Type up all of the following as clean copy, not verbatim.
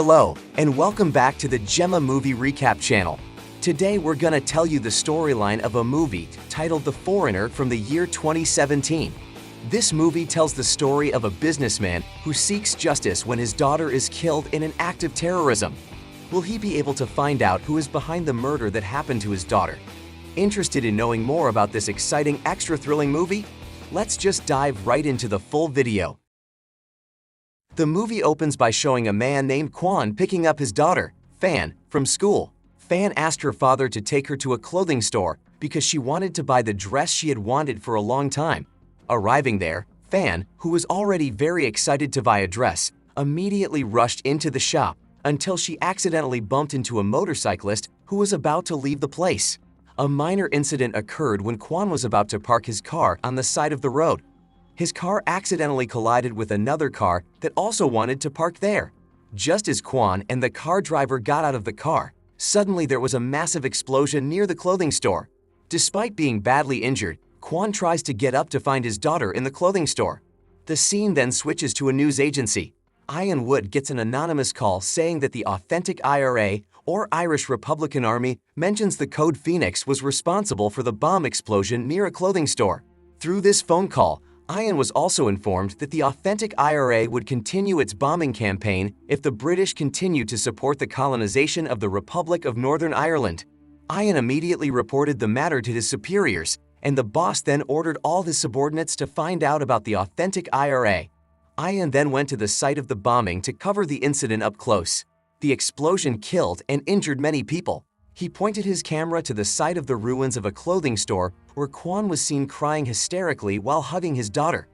Hello, and welcome back to the Gemma Movie Recap channel. Today we're gonna tell you the storyline of a movie titled The Foreigner from the year 2017. This movie tells the story of a businessman who seeks justice when his daughter is killed in an act of terrorism. Will he be able to find out who is behind the murder that happened to his daughter? Interested in knowing more about this exciting, extra-thrilling movie? Let's just dive right into the full video. The movie opens by showing a man named Quan picking up his daughter, Fan, from school. Fan asked her father to take her to a clothing store because she wanted to buy the dress she had wanted for a long time. Arriving there, Fan, who was already very excited to buy a dress, immediately rushed into the shop until she accidentally bumped into a motorcyclist who was about to leave the place. A minor incident occurred when Quan was about to park his car on the side of the road. His car accidentally collided with another car that also wanted to park there. Just as Quan and the car driver got out of the car, suddenly there was a massive explosion near the clothing store. Despite being badly injured, Quan tries to get up to find his daughter in the clothing store. The scene then switches to a news agency. Ian Wood gets an anonymous call saying that the authentic IRA, or Irish Republican Army, mentions the Code Phoenix was responsible for the bomb explosion near a clothing store. Through this phone call, Ian was also informed that the authentic IRA would continue its bombing campaign if the British continued to support the colonization of the Republic of Northern Ireland. Ian immediately reported the matter to his superiors, and the boss then ordered all his subordinates to find out about the authentic IRA. Ian then went to the site of the bombing to cover the incident up close. The explosion killed and injured many people. He pointed his camera to the site of the ruins of a clothing store where Quan was seen crying hysterically while hugging his daughter.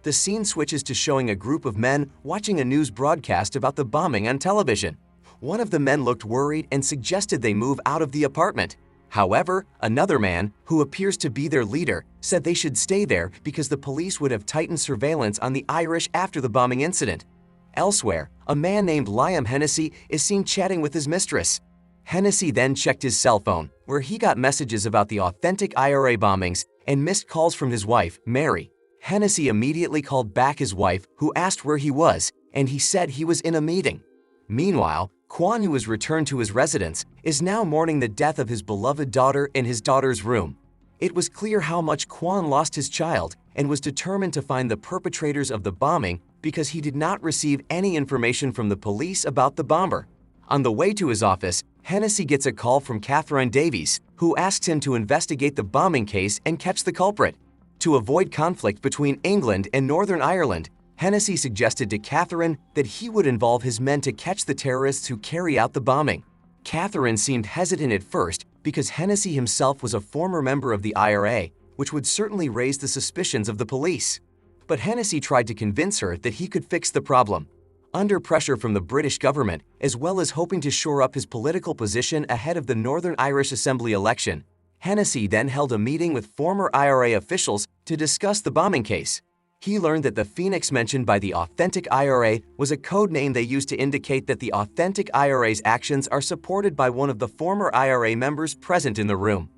The scene switches to showing a group of men watching a news broadcast about the bombing on television. One of the men looked worried and suggested they move out of the apartment. However, another man, who appears to be their leader, said they should stay there because the police would have tightened surveillance on the Irish after the bombing incident. Elsewhere, a man named Liam Hennessy is seen chatting with his mistress. Hennessy then checked his cell phone, where he got messages about the authentic IRA bombings and missed calls from his wife, Mary. Hennessy immediately called back his wife, who asked where he was, and he said he was in a meeting. Meanwhile, Quan, who has returned to his residence, is now mourning the death of his beloved daughter in his daughter's room. It was clear how much Quan lost his child and was determined to find the perpetrators of the bombing because he did not receive any information from the police about the bomber. On the way to his office, Hennessy gets a call from Catherine Davies, who asks him to investigate the bombing case and catch the culprit. To avoid conflict between England and Northern Ireland, Hennessy suggested to Catherine that he would involve his men to catch the terrorists who carry out the bombing. Catherine seemed hesitant at first because Hennessy himself was a former member of the IRA, which would certainly raise the suspicions of the police. But Hennessy tried to convince her that he could fix the problem. Under pressure from the British government, as well as hoping to shore up his political position ahead of the Northern Irish Assembly election, Hennessy then held a meeting with former IRA officials to discuss the bombing case. He learned that the Phoenix mentioned by the authentic IRA was a code name they used to indicate that the authentic IRA's actions are supported by one of the former IRA members present in the room.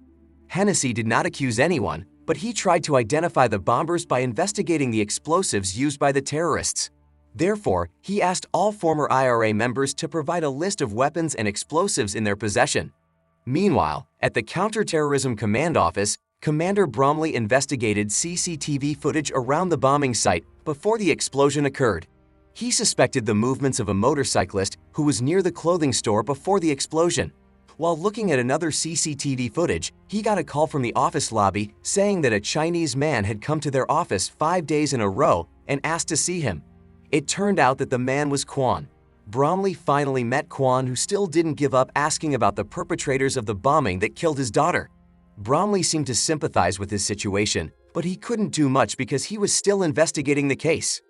Hennessy did not accuse anyone, but he tried to identify the bombers by investigating the explosives used by the terrorists. Therefore, he asked all former IRA members to provide a list of weapons and explosives in their possession. Meanwhile, at the Counterterrorism Command Office, Commander Bromley investigated CCTV footage around the bombing site before the explosion occurred. He suspected the movements of a motorcyclist who was near the clothing store before the explosion. While looking at another CCTV footage, he got a call from the office lobby saying that a Chinese man had come to their office 5 days in a row and asked to see him. It turned out that the man was Quan. Bromley finally met Quan, who still didn't give up asking about the perpetrators of the bombing that killed his daughter. Bromley seemed to sympathize with his situation, but he couldn't do much because he was still investigating the case.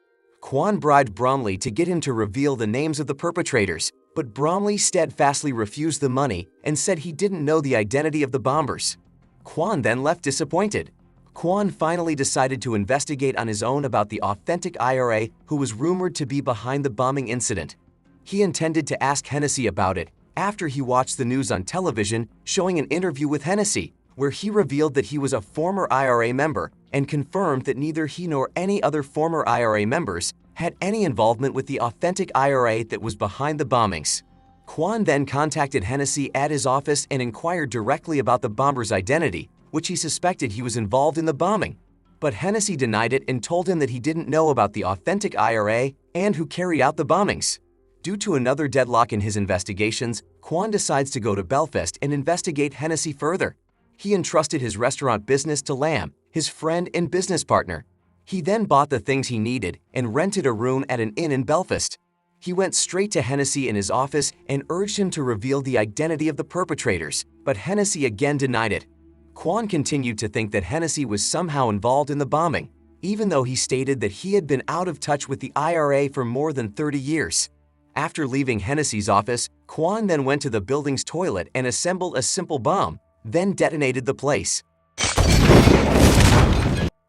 Quan bribed Bromley to get him to reveal the names of the perpetrators, but Bromley steadfastly refused the money and said he didn't know the identity of the bombers. Quan then left disappointed. Quan finally decided to investigate on his own about the authentic IRA who was rumored to be behind the bombing incident. He intended to ask Hennessy about it after he watched the news on television showing an interview with Hennessy, where he revealed that he was a former IRA member and confirmed that neither he nor any other former IRA members had any involvement with the authentic IRA that was behind the bombings. Quan then contacted Hennessy at his office and inquired directly about the bomber's identity, which he suspected he was involved in the bombing. But Hennessy denied it and told him that he didn't know about the authentic IRA and who carried out the bombings. Due to another deadlock in his investigations, Quan decides to go to Belfast and investigate Hennessy further. He entrusted his restaurant business to Liam, his friend and business partner. He then bought the things he needed and rented a room at an inn in Belfast. He went straight to Hennessy in his office and urged him to reveal the identity of the perpetrators, but Hennessy again denied it. Quan continued to think that Hennessy was somehow involved in the bombing, even though he stated that he had been out of touch with the IRA for more than 30 years. After leaving Hennessy's office, Quan then went to the building's toilet and assembled a simple bomb, then detonated the place.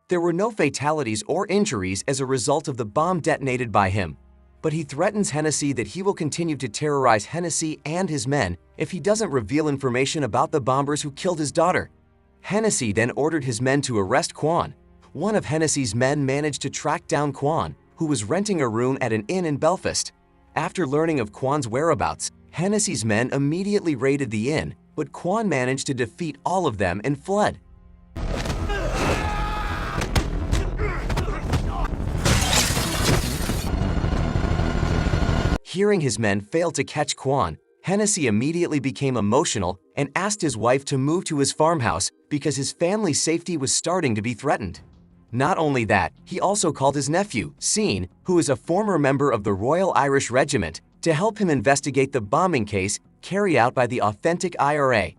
There were no fatalities or injuries as a result of the bomb detonated by him. But he threatens Hennessy that he will continue to terrorize Hennessy and his men if he doesn't reveal information about the bombers who killed his daughter. Hennessy then ordered his men to arrest Quan. One of Hennessy's men managed to track down Quan, who was renting a room at an inn in Belfast. After learning of Quan's whereabouts, Hennessy's men immediately raided the inn, but Quan managed to defeat all of them and fled. Hearing his men fail to catch Quan, Hennessy immediately became emotional and asked his wife to move to his farmhouse because his family's safety was starting to be threatened. Not only that, he also called his nephew, Sean, who is a former member of the Royal Irish Regiment, to help him investigate the bombing case carried out by the authentic IRA.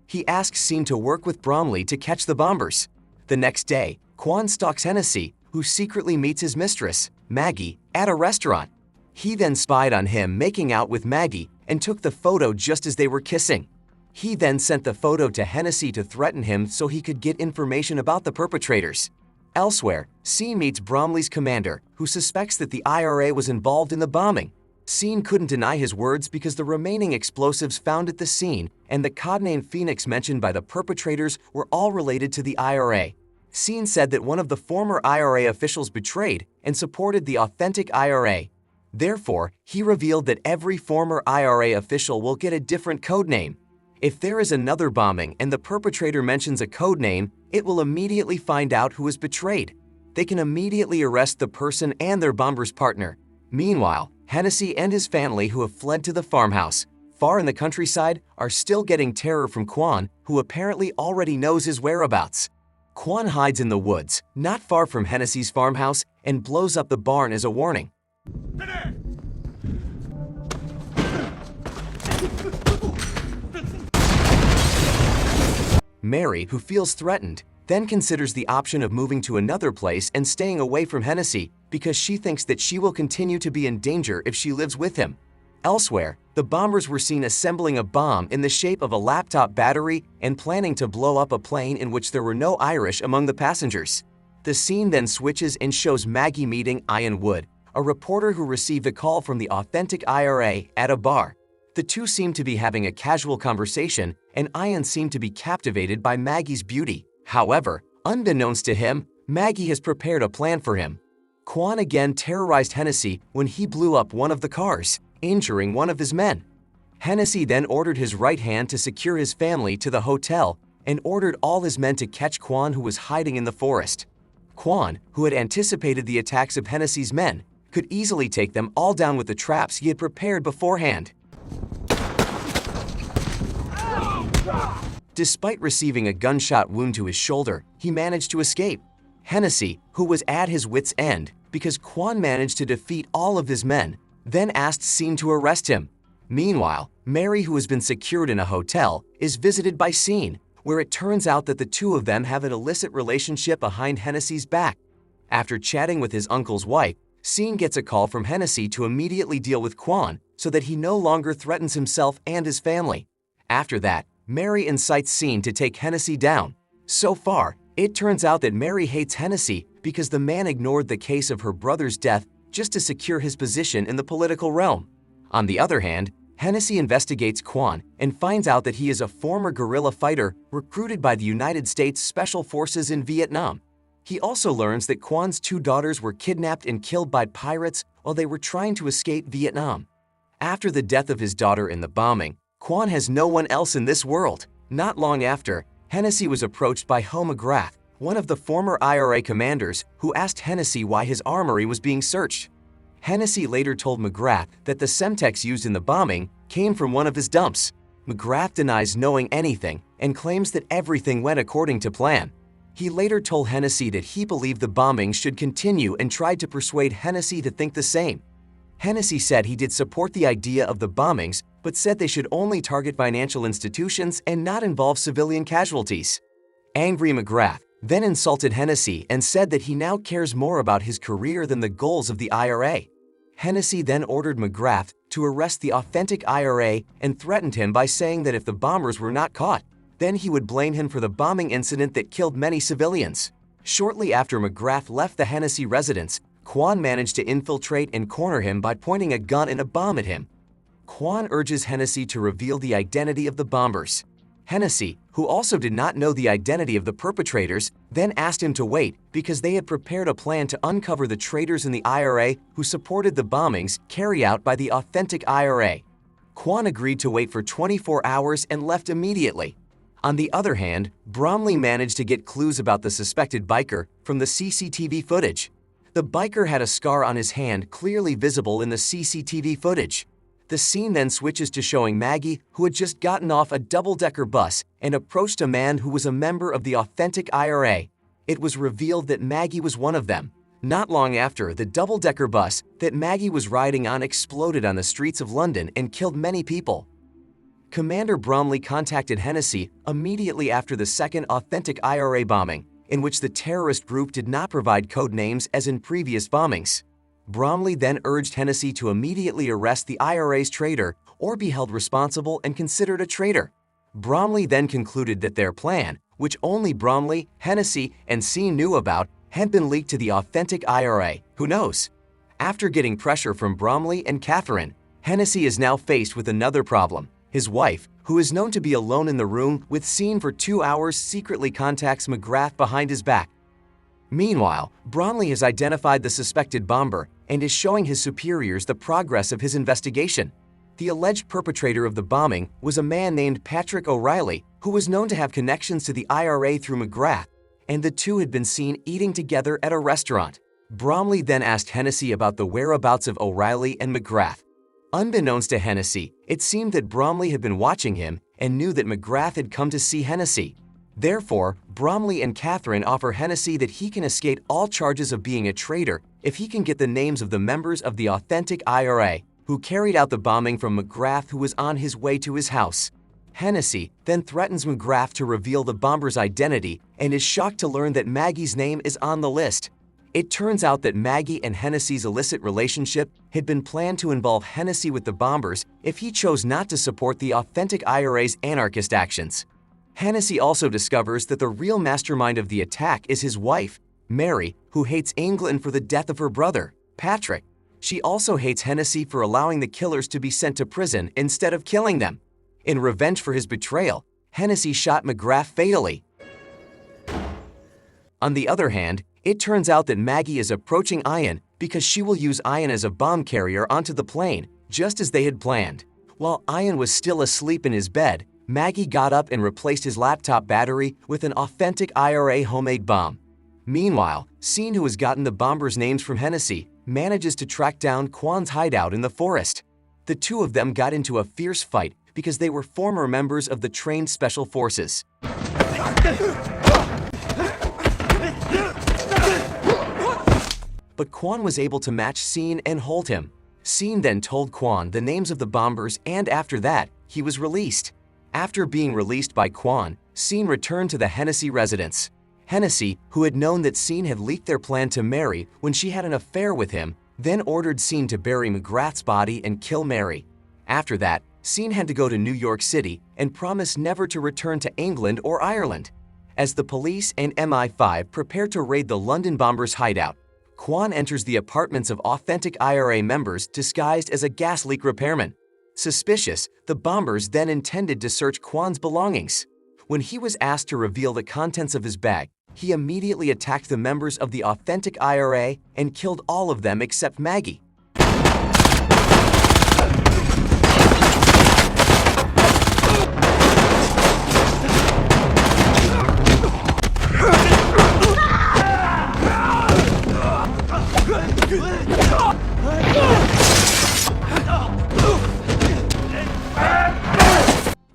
He asks Sean to work with Bromley to catch the bombers. The next day, Quan stalks Hennessy, who secretly meets his mistress, Maggie, at a restaurant. He then spied on him making out with Maggie and took the photo just as they were kissing. He then sent the photo to Hennessy to threaten him so he could get information about the perpetrators. Elsewhere, Sean meets Bromley's commander, who suspects that the IRA was involved in the bombing. Sean couldn't deny his words because the remaining explosives found at the scene and the codename Phoenix mentioned by the perpetrators were all related to the IRA. Sean said that one of the former IRA officials betrayed and supported the authentic IRA. Therefore, he revealed that every former IRA official will get a different codename. If there is another bombing and the perpetrator mentions a codename, it will immediately find out who is betrayed. They can immediately arrest the person and their bomber's partner. Meanwhile, Hennessy and his family who have fled to the farmhouse, far in the countryside, are still getting terror from Quan, who apparently already knows his whereabouts. Quan hides in the woods, not far from Hennessy's farmhouse, and blows up the barn as a warning. Mary, who feels threatened, then considers the option of moving to another place and staying away from Hennessy because she thinks that she will continue to be in danger if she lives with him. Elsewhere, the bombers were seen assembling a bomb in the shape of a laptop battery and planning to blow up a plane in which there were no Irish among the passengers. The scene then switches and shows Maggie meeting Ian Wood, a reporter who received a call from the authentic IRA at a bar. The two seemed to be having a casual conversation, and Ian seemed to be captivated by Maggie's beauty. However, unbeknownst to him, Maggie has prepared a plan for him. Quan again terrorized Hennessy when he blew up one of the cars, injuring one of his men. Hennessy then ordered his right hand to secure his family to the hotel and ordered all his men to catch Quan, who was hiding in the forest. Quan, who had anticipated the attacks of Hennessy's men, could easily take them all down with the traps he had prepared beforehand. Despite receiving a gunshot wound to his shoulder, he managed to escape. Hennessy, who was at his wit's end because Quan managed to defeat all of his men, then asked Sean to arrest him. Meanwhile, Mary, who has been secured in a hotel, is visited by Sean, where it turns out that the two of them have an illicit relationship behind Hennessy's back. After chatting with his uncle's wife, Sean gets a call from Hennessy to immediately deal with Quan so that he no longer threatens himself and his family. After that, Mary incites Sean to take Hennessy down. So far, it turns out that Mary hates Hennessy because the man ignored the case of her brother's death just to secure his position in the political realm. On the other hand, Hennessy investigates Quan and finds out that he is a former guerrilla fighter recruited by the United States Special Forces in Vietnam. He also learns that Quan's two daughters were kidnapped and killed by pirates while they were trying to escape Vietnam. After the death of his daughter in the bombing, Quan has no one else in this world. Not long after, Hennessy was approached by Ho McGrath, one of the former IRA commanders, who asked Hennessy why his armory was being searched. Hennessy later told McGrath that the Semtex used in the bombing came from one of his dumps. McGrath denies knowing anything and claims that everything went according to plan. He later told Hennessy that he believed the bombing should continue and tried to persuade Hennessy to think the same. Hennessy said he did support the idea of the bombings, but said they should only target financial institutions and not involve civilian casualties. Angry McGrath then insulted Hennessy and said that he now cares more about his career than the goals of the IRA. Hennessy then ordered McGrath to arrest the authentic IRA and threatened him by saying that if the bombers were not caught, then he would blame him for the bombing incident that killed many civilians. Shortly after McGrath left the Hennessy residence, Quan managed to infiltrate and corner him by pointing a gun and a bomb at him. Quan urges Hennessy to reveal the identity of the bombers. Hennessy, who also did not know the identity of the perpetrators, then asked him to wait because they had prepared a plan to uncover the traitors in the IRA who supported the bombings carried out by the authentic IRA. Quan agreed to wait for 24 hours and left immediately. On the other hand, Bromley managed to get clues about the suspected biker from the CCTV footage. The biker had a scar on his hand clearly visible in the CCTV footage. The scene then switches to showing Maggie, who had just gotten off a double-decker bus and approached a man who was a member of the authentic IRA. It was revealed that Maggie was one of them. Not long after, the double-decker bus that Maggie was riding on exploded on the streets of London and killed many people. Commander Bromley contacted Hennessy immediately after the second authentic IRA bombing, in which the terrorist group did not provide code names as in previous bombings. Bromley then urged Hennessy to immediately arrest the IRA's traitor or be held responsible and considered a traitor. Bromley then concluded that their plan, which only Bromley, Hennessy, and Sean knew about, had been leaked to the authentic IRA. Who knows? After getting pressure from Bromley and Catherine, Hennessy is now faced with another problem. His wife, who is known to be alone in the room with Sean for 2 hours, secretly contacts McGrath behind his back. Meanwhile, Bromley has identified the suspected bomber and is showing his superiors the progress of his investigation. The alleged perpetrator of the bombing was a man named Patrick O'Reilly, who was known to have connections to the IRA through McGrath, and the two had been seen eating together at a restaurant. Bromley then asked Hennessy about the whereabouts of O'Reilly and McGrath. Unbeknownst to Hennessy, it seemed that Bromley had been watching him and knew that McGrath had come to see Hennessy. Therefore, Bromley and Catherine offer Hennessy that he can escape all charges of being a traitor if he can get the names of the members of the authentic IRA who carried out the bombing from McGrath, who was on his way to his house. Hennessy then threatens McGrath to reveal the bomber's identity and is shocked to learn that Maggie's name is on the list. It turns out that Maggie and Hennessy's illicit relationship had been planned to involve Hennessy with the bombers if he chose not to support the authentic IRA's anarchist actions. Hennessy also discovers that the real mastermind of the attack is his wife, Mary, who hates England for the death of her brother, Patrick. She also hates Hennessy for allowing the killers to be sent to prison instead of killing them. In revenge for his betrayal, Hennessy shot McGrath fatally. On the other hand, it turns out that Maggie is approaching Ian because she will use Ian as a bomb carrier onto the plane, just as they had planned. While Ian was still asleep in his bed, Maggie got up and replaced his laptop battery with an authentic IRA homemade bomb. Meanwhile, Sean, who has gotten the bombers' names from Hennessy, manages to track down Quan's hideout in the forest. The two of them got into a fierce fight because they were former members of the trained special forces. But Quan was able to match Sean and hold him. Sean then told Quan the names of the bombers, and after that, he was released. After being released by Quan, Sean returned to the Hennessy residence. Hennessy, who had known that Sean had leaked their plan to Mary when she had an affair with him, then ordered Sean to bury McGrath's body and kill Mary. After that, Sean had to go to New York City and promised never to return to England or Ireland. As the police and MI5 prepared to raid the London bombers' hideout, Quan enters the apartments of authentic IRA members disguised as a gas leak repairman. Suspicious, the bombers then intended to search Quan's belongings. When he was asked to reveal the contents of his bag, he immediately attacked the members of the authentic IRA and killed all of them except Maggie.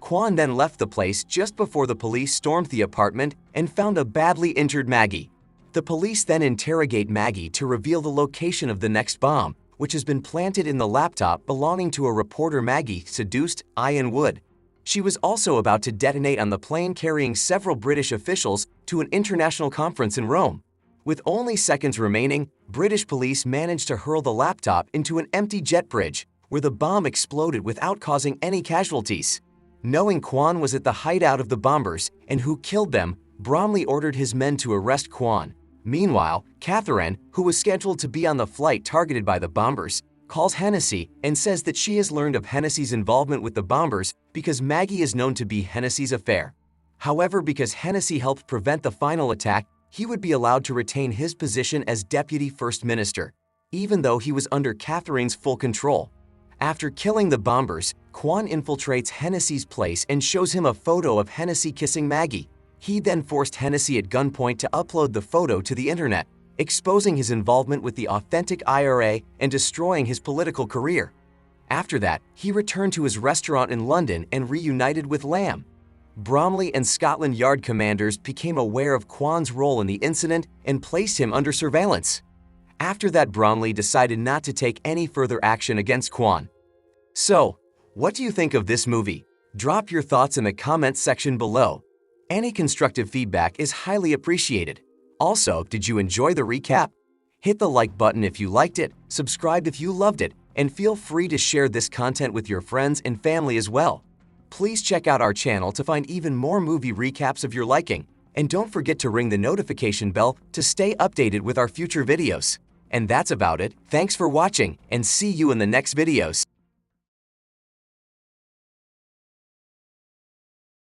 Quan then left the place just before the police stormed the apartment and found a badly injured Maggie. The police then interrogate Maggie to reveal the location of the next bomb, which has been planted in the laptop belonging to a reporter Maggie seduced Ian Wood. She was also about to detonate on the plane carrying several British officials to an international conference in Rome. With only seconds remaining, British police managed to hurl the laptop into an empty jet bridge, where the bomb exploded without causing any casualties. Knowing Quan was at the hideout of the bombers and who killed them, Bromley ordered his men to arrest Quan. Meanwhile, Catherine, who was scheduled to be on the flight targeted by the bombers, calls Hennessy and says that she has learned of Hennessy's involvement with the bombers because Maggie is known to be Hennessy's affair. However, because Hennessy helped prevent the final attack, he would be allowed to retain his position as Deputy First Minister, even though he was under Catherine's full control. After killing the bombers, Quan infiltrates Hennessy's place and shows him a photo of Hennessy kissing Maggie. He then forced Hennessy at gunpoint to upload the photo to the internet, exposing his involvement with the authentic IRA and destroying his political career. After that, he returned to his restaurant in London and reunited with Lamb. Bromley and Scotland Yard commanders became aware of Quan's role in the incident and placed him under surveillance. After that, Bromley decided not to take any further action against Quan. So, what do you think of this movie? Drop your thoughts in the comments section below. Any constructive feedback is highly appreciated. Also, did you enjoy the recap? Hit the like button if you liked it, subscribe if you loved it, and feel free to share this content with your friends and family as well. Please check out our channel to find even more movie recaps of your liking, and don't forget to ring the notification bell to stay updated with our future videos. And that's about it. Thanks for watching, and see you in the next videos.